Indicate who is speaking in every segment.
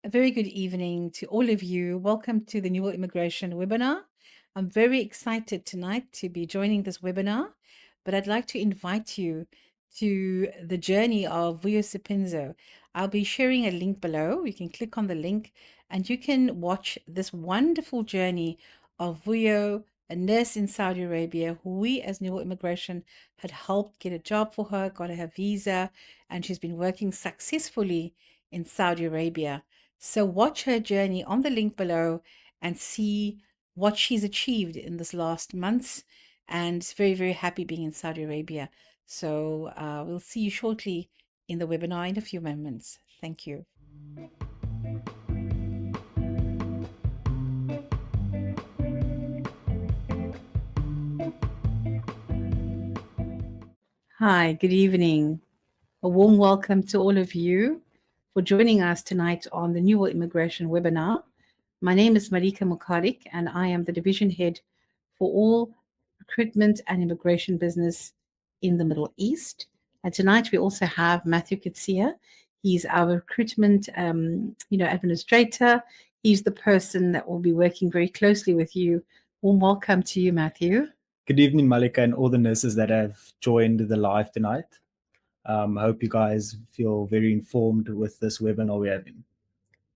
Speaker 1: A very good evening to all of you. Welcome to the New Immigration webinar. I'm very excited tonight to be joining this webinar, but I'd like to invite you to the journey of Vuyo Sipinzo. I'll be sharing a link below. You can click on the link and you can watch this wonderful journey of Vuyo, a nurse in Saudi Arabia, who we as New Immigration had helped get a job for her, got her visa, and she's been working successfully in Saudi Arabia. So watch her journey on the link below and see what she's achieved in this last months. And very, very happy being in Saudi Arabia. So we'll see you shortly in the webinar in a few moments. Thank you. Hi, good evening. A warm welcome to all of you for joining us tonight on the New World Immigration webinar. My name is Marika Mukarik, and I am the division head for all recruitment and immigration business in the Middle East. And tonight we also have Matthew Kitsia. He's our recruitment administrator. He's the person that will be working very closely with you. Warm welcome to you, Matthew.
Speaker 2: Good evening, Malika, and all the nurses that have joined the live tonight. I hope you guys feel very informed with this webinar we're having.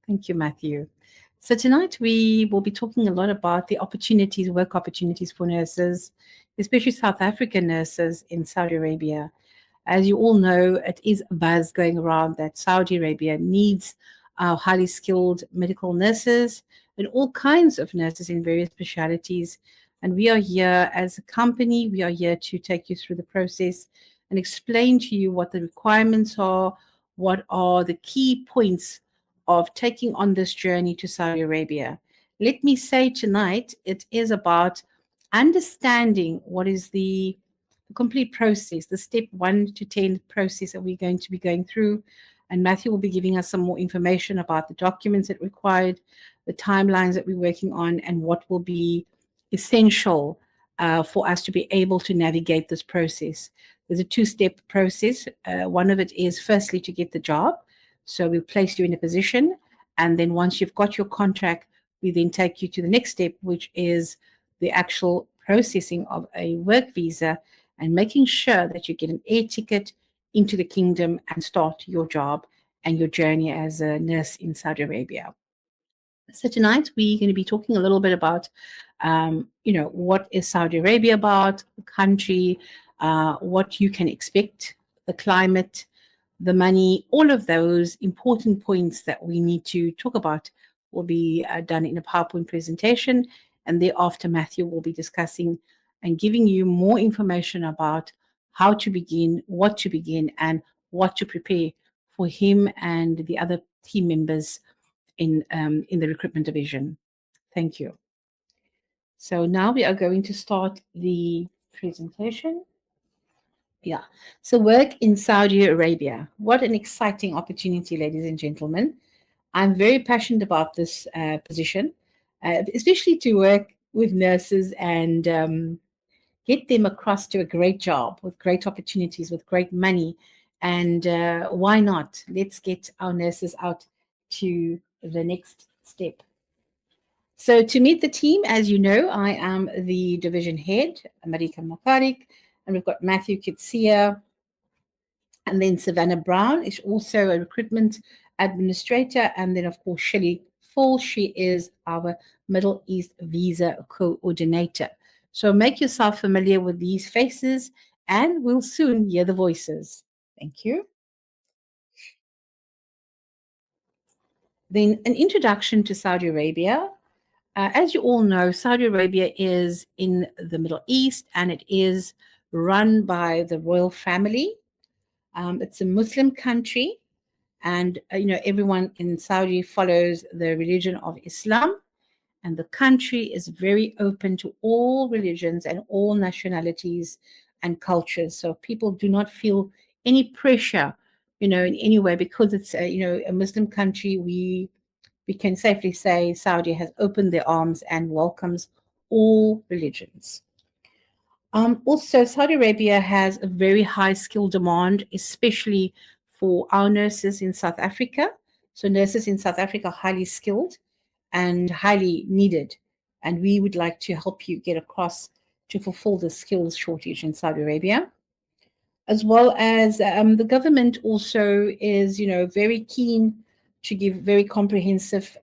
Speaker 1: Thank you, Matthew. So tonight we will be talking a lot about the opportunities, work opportunities for nurses, especially South African nurses in Saudi Arabia. As you all know, it is a buzz going around that Saudi Arabia needs highly skilled medical nurses and all kinds of nurses in various specialities. And we are here as a company, we are here to take you through the process and explain to you what the requirements are, what are the key points of taking on this journey to Saudi Arabia. Let me say tonight, it is about understanding what is the complete process, the step 1 to 10 process that we're going to be going through. And Matthew will be giving us some more information about the documents that required, the timelines that we're working on, and what will be essential for us to be able to navigate this process. There's a 2-step process. One of it is firstly to get the job. So we'll place you in a position. And then once you've got your contract, we then take you to the next step, which is the actual processing of a work visa and making sure that you get an air ticket into the kingdom and start your job and your journey as a nurse in Saudi Arabia. So tonight we're going to be talking a little bit about, what is Saudi Arabia about, the country, what you can expect, the climate, the money, all of those important points that we need to talk about will be done in a PowerPoint presentation. And thereafter, Matthew will be discussing and giving you more information about how to begin, what to begin, and what to prepare for him and the other team members in the recruitment division. Thank you. So now we are going to start the presentation. Yeah. So work in Saudi Arabia. What an exciting opportunity, ladies and gentlemen. I'm very passionate about this position, especially to work with nurses and get them across to a great job with great opportunities, with great money. And why not? Let's get our nurses out to the next step. So to meet the team, as you know, I am the division head, Marika Makarik, and we've got Matthew Kitsia, and then Savannah Brown is also a recruitment administrator, and then of course Shelley Fall, she is our Middle East visa coordinator. So make yourself familiar with these faces, and we'll soon hear the voices. Thank you. Then an introduction to Saudi Arabia. As you all know, Saudi Arabia is in the Middle East and it is run by the royal family. It's a Muslim country and, everyone in Saudi follows the religion of Islam. And the country is very open to all religions and all nationalities and cultures. So people do not feel any pressure, in any way because it's, a Muslim country. We can safely say Saudi has opened their arms and welcomes all religions. Also, Saudi Arabia has a very high skill demand, especially for our nurses in South Africa. So nurses in South Africa are highly skilled and highly needed. And we would like to help you get across to fulfill the skills shortage in Saudi Arabia. As well as the government also is, very keen to give very comprehensive,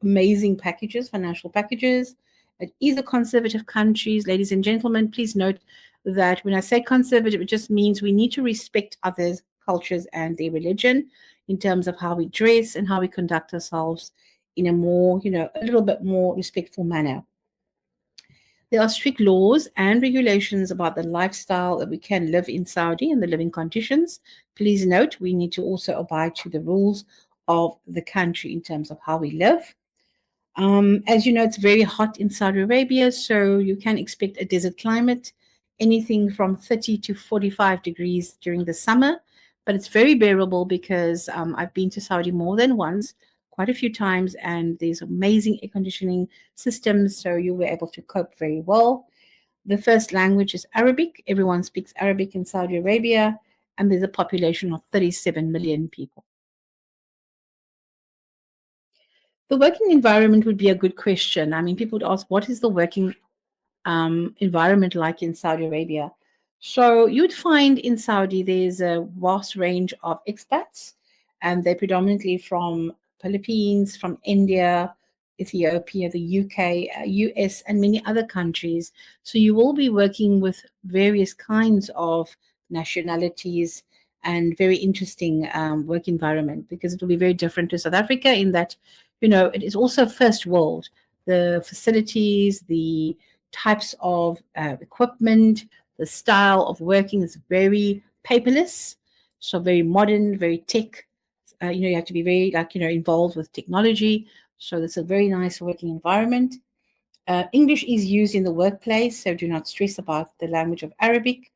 Speaker 1: amazing packages, financial packages. It is a conservative country, ladies and gentlemen. Please note that when I say conservative, it just means we need to respect others' cultures and their religion in terms of how we dress and how we conduct ourselves in a more, a little bit more respectful manner. There are strict laws and regulations about the lifestyle that we can live in Saudi and the living conditions. Please note, we need to also abide to the rules of the country in terms of how we live. As you know, it's very hot in Saudi Arabia, so you can expect a desert climate, anything from 30 to 45 degrees during the summer. But it's very bearable because I've been to Saudi more than once, quite a few times, and there's amazing air conditioning systems, so you were able to cope very well. The first language is Arabic. Everyone speaks Arabic in Saudi Arabia, and there's a population of 37 million people. The working environment would be a good question. I mean, people would ask, what is the working environment like in Saudi Arabia? So you'd find in Saudi there's a vast range of expats, and they're predominantly from Philippines, from India, Ethiopia, the UK, US, and many other countries. So you will be working with various kinds of nationalities and very interesting work environment, because it will be very different to South Africa in that, it is also first world. The facilities, the types of equipment, the style of working is very paperless, so very modern, very tech. You have to be very involved with technology. So it's a very nice working environment. English is used in the workplace, so do not stress about the language of Arabic.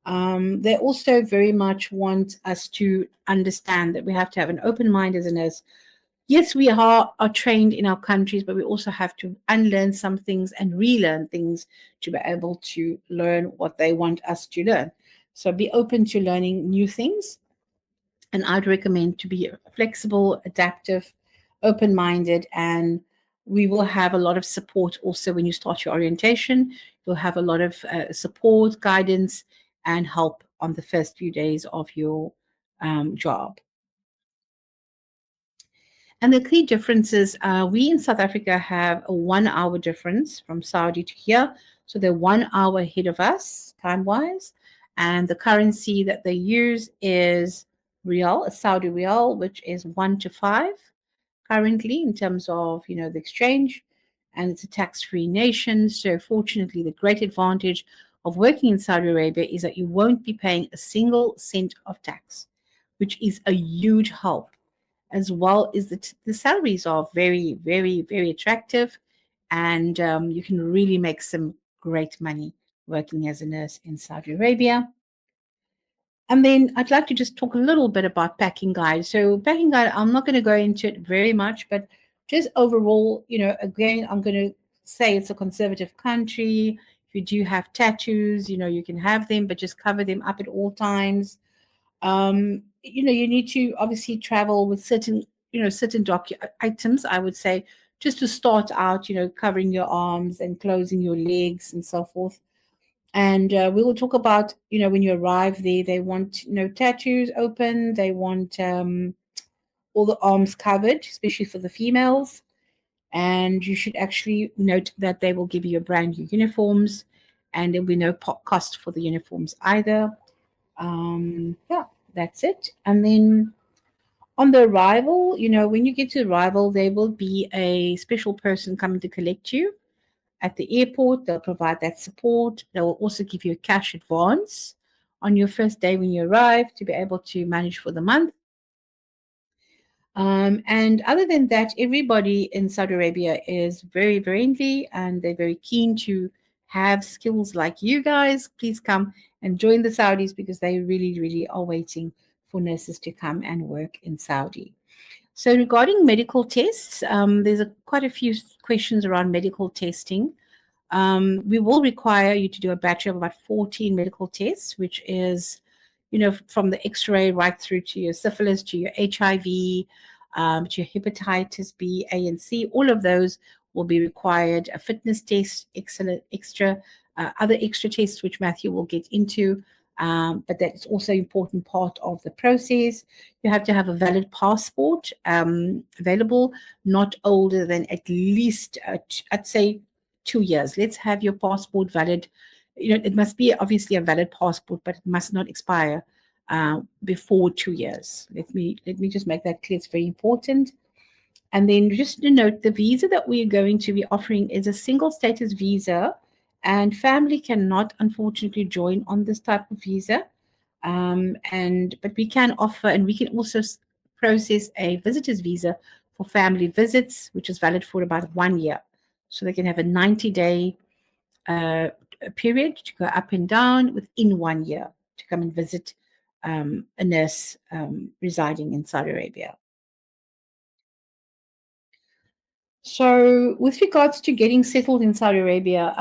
Speaker 1: They also very much want us to understand that we have to have an open mind as a nurse. Yes, we are trained in our countries, but we also have to unlearn some things and relearn things to be able to learn what they want us to learn. So be open to learning new things. And I'd recommend to be flexible, adaptive, open-minded, and we will have a lot of support also when you start your orientation. You'll have a lot of support, guidance, and help on the first few days of your job. And the key differences, we in South Africa have a 1 hour difference from Saudi to here. So they're 1 hour ahead of us time-wise. And the currency that they use is Riyal, a Saudi Riyal, which is 1 to 5 currently in terms of, the exchange. And it's a tax-free nation. So fortunately, the great advantage of working in Saudi Arabia is that you won't be paying a single cent of tax, which is a huge help, as well as the salaries are very, very, very attractive, and you can really make some great money working as a nurse in Saudi Arabia. And then I'd like to just talk a little bit about packing guide. So packing guide, I'm not going to go into it very much, but just overall, again, I'm going to say it's a conservative country. If you do have tattoos, you can have them, but just cover them up at all times. You need to obviously travel with certain items, I would say, just to start out, covering your arms and closing your legs and so forth. And we will talk about, when you arrive there, they want, tattoos open. They want all the arms covered, especially for the females. And you should actually note that they will give you a brand new uniforms, and there'll be no cost for the uniforms either. Yeah, that's it. And then on the arrival, when you get to arrival, there will be a special person coming to collect you at the airport. They'll provide that support. They will also give you a cash advance on your first day when you arrive to be able to manage for the month. And other than that, everybody in Saudi Arabia is very friendly, and they're very keen to have skills like you guys. Please come and join the Saudis, because they really, really are waiting for nurses to come and work in Saudi. So regarding medical tests, there's quite a few questions around medical testing. We will require you to do a batch of about 14 medical tests, which is, from the x-ray right through to your syphilis, to your HIV, to hepatitis B, A, and C. All of those will be required. A fitness test, other extra tests, which Matthew will get into. But that's also an important part of the process. You have to have a valid passport available, not older than at least, I'd say, 2 years. Let's have your passport valid. It must be obviously a valid passport, but it must not expire before 2 years. Let me just make that clear. It's very important. And then just to note, the visa that we are going to be offering is a single status visa, and family cannot unfortunately join on this type of visa. But we can offer, and we can also process a visitor's visa for family visits, which is valid for about 1 year. So they can have a 90-day period to go up and down within 1 year to come and visit a nurse residing in Saudi Arabia. So with regards to getting settled in Saudi Arabia,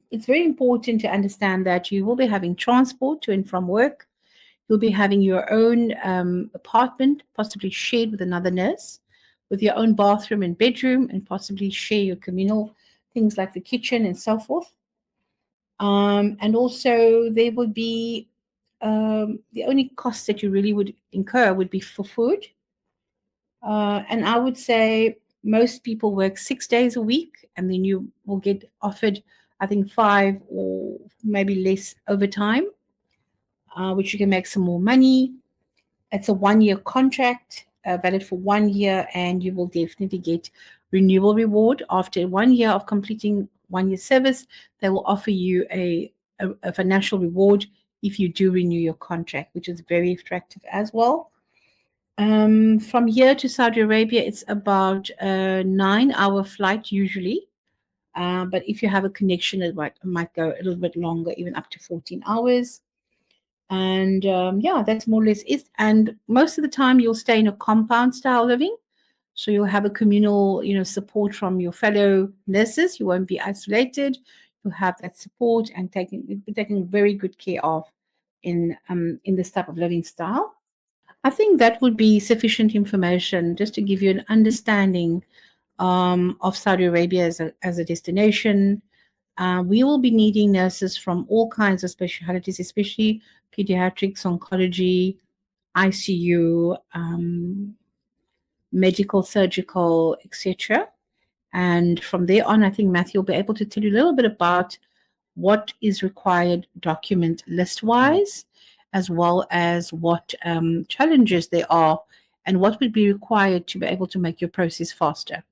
Speaker 1: it's very important to understand that you will be having transport to and from work. You'll be having your own apartment, possibly shared with another nurse, with your own bathroom and bedroom, and possibly share your communal things like the kitchen and so forth. And also there would be the only cost that you really would incur would be for food. And I would say most people work 6 days a week, and then you will get offered, I think, 5 or maybe less overtime, which you can make some more money. It's a 1-year contract, valid for 1 year, and you will definitely get renewal reward. After 1 year of completing 1 year service, they will offer you a financial reward if you do renew your contract, which is very attractive as well. From here to Saudi Arabia, it's about a 9-hour flight usually. But if you have a connection, it might go a little bit longer, even up to 14 hours. And yeah, that's more or less it. And most of the time, you'll stay in a compound style living. So you'll have a communal, support from your fellow nurses. You won't be isolated. You'll have that support and taken very good care of in this type of living style. I think that would be sufficient information just to give you an understanding of Saudi Arabia as a destination. We will be needing nurses from all kinds of specialties, especially pediatrics, oncology, ICU, medical, surgical, etc. And from there on, I think Matthew will be able to tell you a little bit about what is required document list-wise, as well as what challenges there are and what would be required to be able to make your process faster.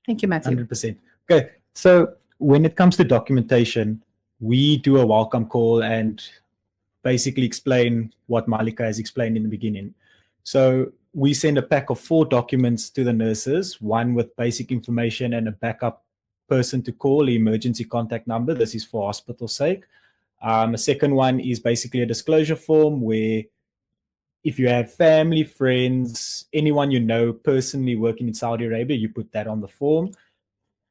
Speaker 1: Thank you, Matthew.
Speaker 2: 100%. Okay, so when it comes to documentation, we do a welcome call and basically explain what Malika has explained in the beginning. So we send a pack of 4 documents to the nurses, one with basic information and a backup person to call, the emergency contact number. This is for hospital's sake. A second one is basically a disclosure form where if you have family, friends, anyone you know personally working in Saudi Arabia, you put that on the form.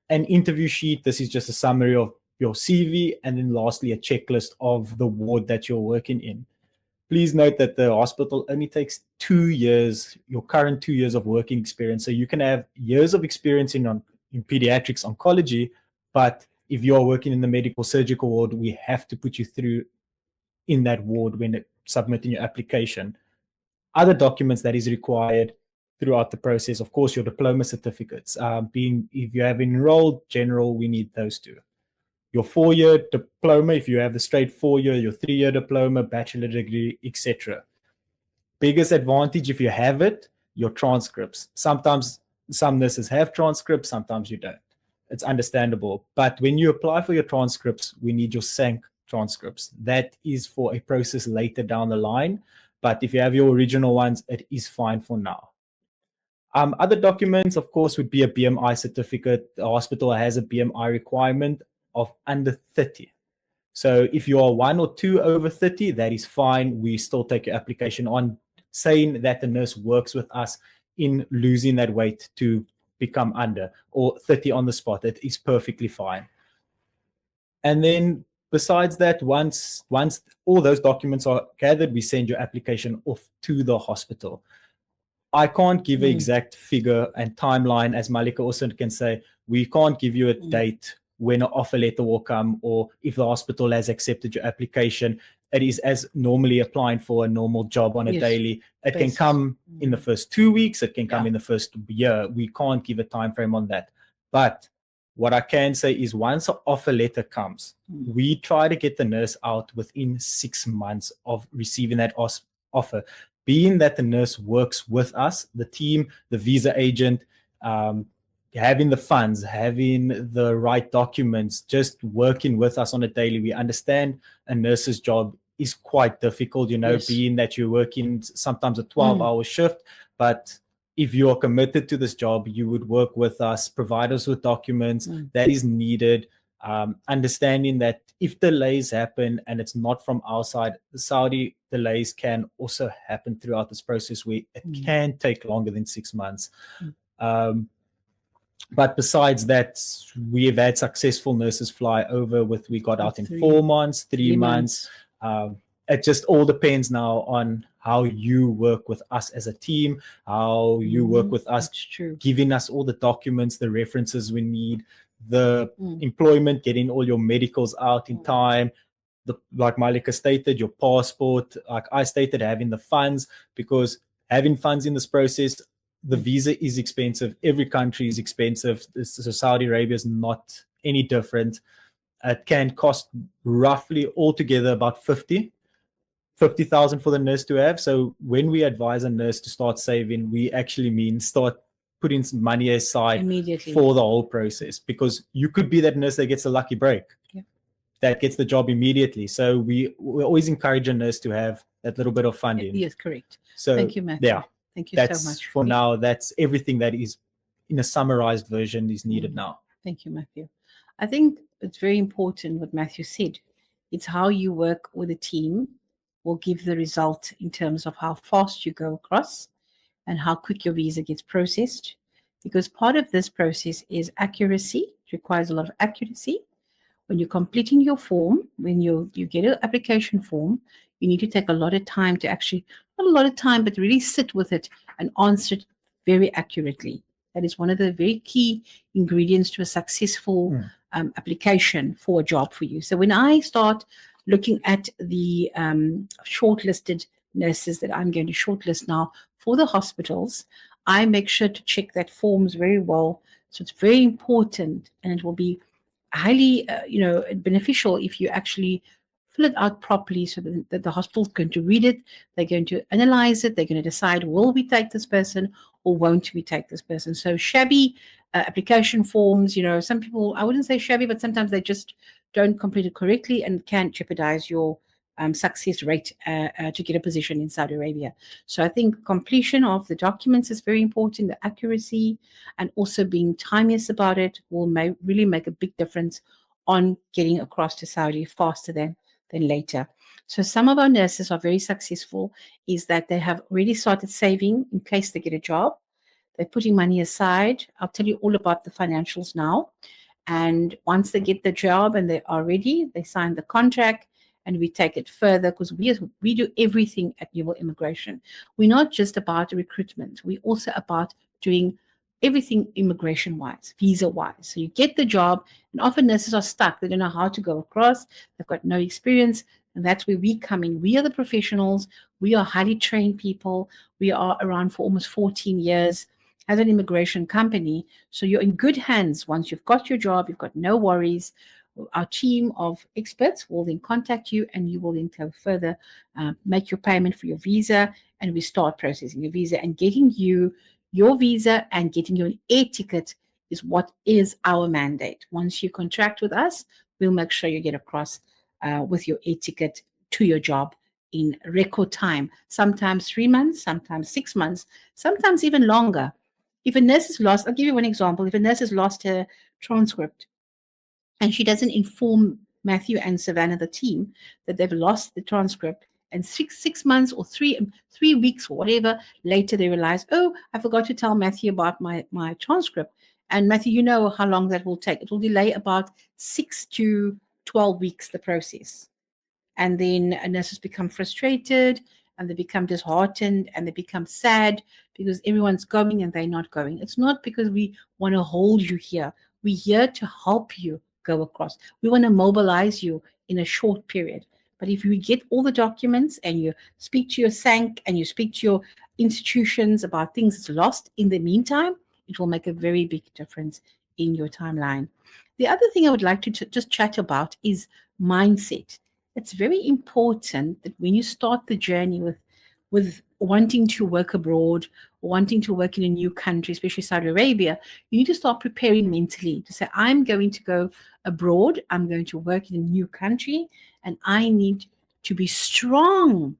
Speaker 2: An interview sheet, this is just a summary of your CV, and then lastly, a checklist of the ward that you're working in. Please note that the hospital only takes 2 years, your current 2 years of working experience. So you can have years of experience in pediatrics oncology, but if you're working in the medical surgical ward, we have to put you through in that ward when submitting your application. Other documents that is required throughout the process, of course, your diploma certificates. If you have enrolled general, we need those 2. Your 4-year diploma, if you have the straight 4-year, your 3-year diploma, bachelor degree, etc. Biggest advantage, if you have it, your transcripts. Sometimes some nurses have transcripts, sometimes you don't. It's understandable. But when you apply for your transcripts, we need your SANC transcripts. That is for a process later down the line. But if you have your original ones, it is fine for now. Other documents, of course, would be a BMI certificate. The hospital has a BMI requirement of under 30. So if you are 1 or 2 over 30, that is fine. We still take your application on, saying that the nurse works with us in losing that weight to become under, or 30 on the spot. That is perfectly fine. And then besides that, once all those documents are gathered, we send your application off to the hospital. I can't give an exact figure and timeline, as Malika also can say. We can't give you a date when an offer letter will come, or if the hospital has accepted your application. It is as normally applying for a normal job on a daily. It can come in the first 2 weeks. It can come in the first year. We can't give a time frame on that. But what I can say is once an offer letter comes, we try to get the nurse out within 6 months of receiving that offer. Being that the nurse works with us, the team, the visa agent, having the funds, having the right documents, just working with us on a daily. We understand a nurse's job is quite difficult, being that you're working sometimes a 12-hour shift. But if you are committed to this job, you would work with us, provide us with documents that is needed. Understanding that if delays happen and it's not from our side, the Saudi delays can also happen throughout this process where it can take longer than 6 months. But besides that, we have had successful nurses fly over we got out in 4 months, 3 months. It just all depends now on how you work with us as a team, how you work with us, giving us all the documents, the references we need, the employment, getting all your medicals out in time. Like Malika stated, your passport, like I stated, having the funds, because having funds in this process, the visa is expensive. Every country is expensive. So Saudi Arabia is not any different. It can cost roughly altogether about 50,000 for the nurse to have. So when we advise a nurse to start saving, we actually mean start putting some money aside for the whole process, because you could be that nurse that gets a lucky break, that gets the job immediately. So we always encourage a nurse to have that little bit of funding.
Speaker 1: Yes, correct.
Speaker 2: So
Speaker 1: thank you, Matthew.
Speaker 2: Yeah,
Speaker 1: thank you
Speaker 2: that's
Speaker 1: so much.
Speaker 2: For now, that's everything that is in a summarized version is needed now.
Speaker 1: Thank you, Matthew. I think it's very important what Matthew said. It's how you work with a team will give the result in terms of how fast you go across and how quick your visa gets processed. Because part of this process is accuracy. It requires a lot of accuracy. When you're completing your form, when you get an application form, you need to take a lot of time to actually, not a lot of time, but really sit with it and answer it very accurately. That is one of the very key ingredients to a successful application for a job for you. So when I start looking at the shortlisted nurses that I'm going to shortlist now for the hospitals, I make sure to check that forms very well. So it's very important, and it will be highly beneficial if you actually fill it out properly, so that the hospital's going to read it, they're going to analyze it, they're going to decide, will we take this person or won't we take this person. So shabby application forms, some people, I wouldn't say shabby, but sometimes they just don't complete it correctly and can jeopardize your success rate to get a position in Saudi Arabia. So I think completion of the documents is very important, the accuracy, and also being timeous about it will really make a big difference on getting across to Saudi faster than later. So some of our nurses are very successful, is that they have already started saving in case they get a job. They're putting money aside. I'll tell you all about the financials now. And once they get the job and they are ready, they sign the contract, and we take it further, because we do everything at Newell Immigration. We're not just about recruitment. We're also about doing everything immigration-wise, visa-wise. So you get the job, and often nurses are stuck. They don't know how to go across. They've got no experience, and that's where we come in. We are the professionals. We are highly trained people. We are around for almost 14 years as an immigration company. So you're in good hands. Once you've got your job, you've got no worries. Our team of experts will then contact you, and you will then go further, make your payment for your visa, and we start processing your visa and getting you your visa and getting you an air ticket is what is our mandate. Once you contract with us, we'll make sure you get across with your air ticket to your job in record time, sometimes 3 months, sometimes 6 months, sometimes even longer. If a nurse is lost, I'll give you one example. If a nurse has lost her transcript and she doesn't inform Matthew and Savannah, the team, that they've lost the transcript, and six months or three weeks or whatever later, they realize, oh, I forgot to tell Matthew about my transcript. And Matthew, you know how long that will take. It will delay about 6 to 12 weeks, the process. And then nurses become frustrated, and they become disheartened, and they become sad because everyone's going and they're not going. It's not because we want to hold you here. We're here to help you go across. We want to mobilize you in a short period. But if you get all the documents and you speak to your SANC and you speak to your institutions about things that's lost in the meantime, it will make a very big difference in your timeline. The other thing I would like to just chat about is mindset. It's very important that when you start the journey with wanting to work abroad, wanting to work in a new country, especially Saudi Arabia, you need to start preparing mentally to say, I'm going to go abroad, I'm going to work in a new country, and I need to be strong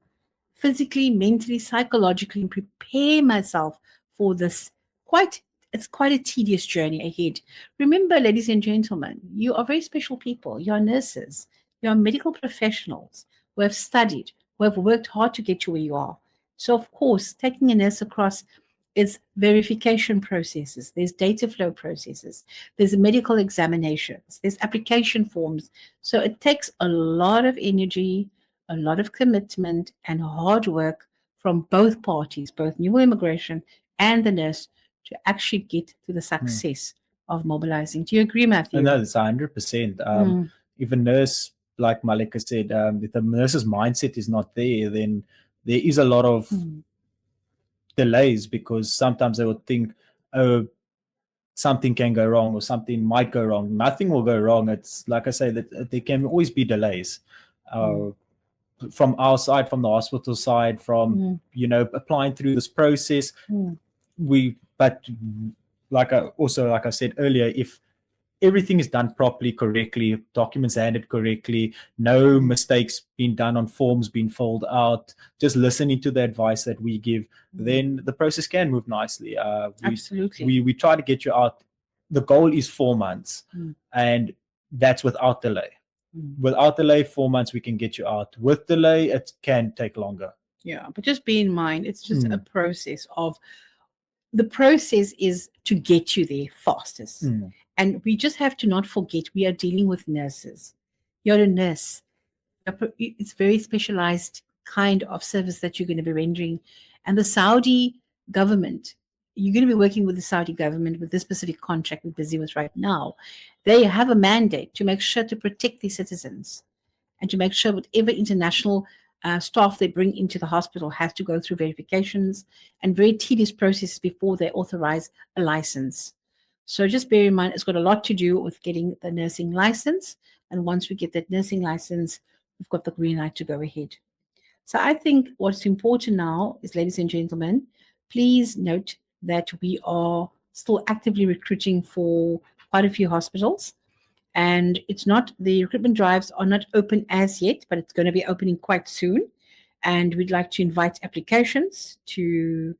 Speaker 1: physically, mentally, psychologically, and prepare myself for this quite it's quite a tedious journey ahead. Remember, ladies and gentlemen, you are very special people. You are nurses, you are medical professionals who have studied, who have worked hard to get you where you are. So, of course, taking a nurse across is verification processes, there's data flow processes, there's medical examinations, there's application forms. So it takes a lot of energy, a lot of commitment and hard work from both parties, both new immigration and the nurse, to actually get to the success of mobilizing. Do you agree, Matthew?
Speaker 2: No, it's 100%.
Speaker 1: Mm.
Speaker 2: If a nurse, like Malika said, if the nurse's mindset is not there, then there is a lot of delays, because sometimes they would think, oh, something can go wrong or something might go wrong. Nothing will go wrong. It's like I say, that there can always be delays. From our side, from the hospital side, from applying through this process, but like I said earlier, if everything is done properly, correctly, documents handed correctly, no mistakes being done on forms being filled out, just listening to the advice that we give, then the process can move nicely.
Speaker 1: Absolutely.
Speaker 2: We try to get you out. The goal is 4 months, and that's without delay. Without delay, 4 months, we can get you out. With delay, it can take longer.
Speaker 1: Yeah, but just be in mind, it's just a process of, the process is to get you there fastest. And we just have to not forget, we are dealing with nurses. You're a nurse. It's very specialized kind of service that you're going to be rendering. And the Saudi government, you're going to be working with the Saudi government with this specific contract we're busy with right now. They have a mandate to make sure to protect their citizens and to make sure whatever international staff they bring into the hospital has to go through verifications and very tedious processes before they authorize a license. So just bear in mind, it's got a lot to do with getting the nursing license. And once we get that nursing license, we've got the green light to go ahead. So I think what's important now is, ladies and gentlemen, please note that we are still actively recruiting for quite a few hospitals. And it's not, the recruitment drives are not open as yet, but it's going to be opening quite soon. And we'd like to invite applications to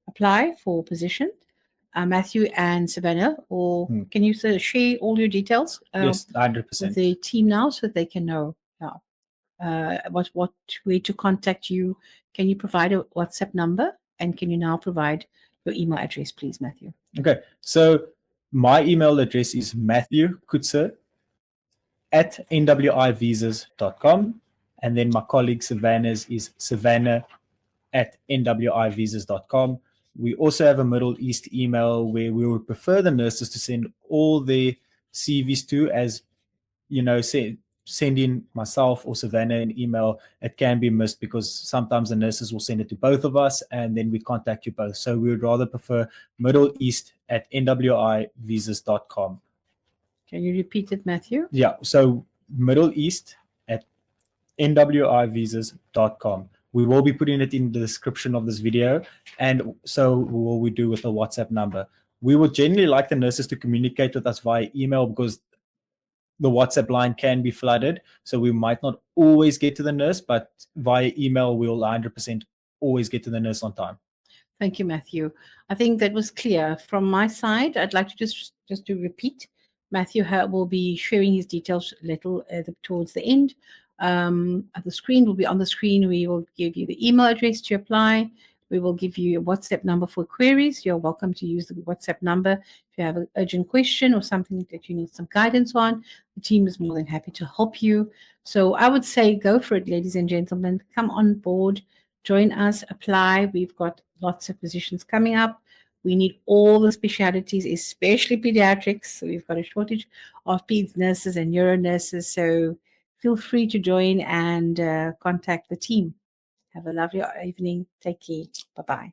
Speaker 1: apply for position. Matthew and Savannah, or can you share all your details?
Speaker 2: Yes, 100%.
Speaker 1: With the team now, so that they can know what way to contact you. Can you provide a WhatsApp number, and can you now provide your email address, please, Matthew?
Speaker 2: Okay, so my email address is matthewkutzer@nwivisas.com, and then my colleague Savannah's is savannah@nwivisas.com. We also have a Middle East email where we would prefer the nurses to send all their CVs to, as sending myself or Savannah an email, it can be missed because sometimes the nurses will send it to both of us and then we contact you both. So we would rather prefer middleeast@nwivisas.com.
Speaker 1: Can you repeat it, Matthew?
Speaker 2: Yeah, so middleeast@nwivisas.com. We will be putting it in the description of this video, and so will we do with the WhatsApp number. We would generally like the nurses to communicate with us via email because the WhatsApp line can be flooded, so we might not always get to the nurse, but via email we'll 100% always get to the nurse on time.
Speaker 1: Thank you, Matthew. I think that was clear. From my side, I'd like to just to repeat, Matthew will be sharing his details a little towards the end. The screen will be on the screen. We will give you the email address to apply. We will give you a WhatsApp number for queries. You're welcome to use the WhatsApp number if you have an urgent question or something that you need some guidance on. The team is more than happy to help you. So I would say go for it, ladies and gentlemen. Come on board. Join us, apply. We've got lots of positions coming up. We need all the specialities, especially pediatrics. So we've got a shortage of peds nurses and neuro nurses. So feel free to join and contact the team. Have a lovely evening. Take care. Bye-bye.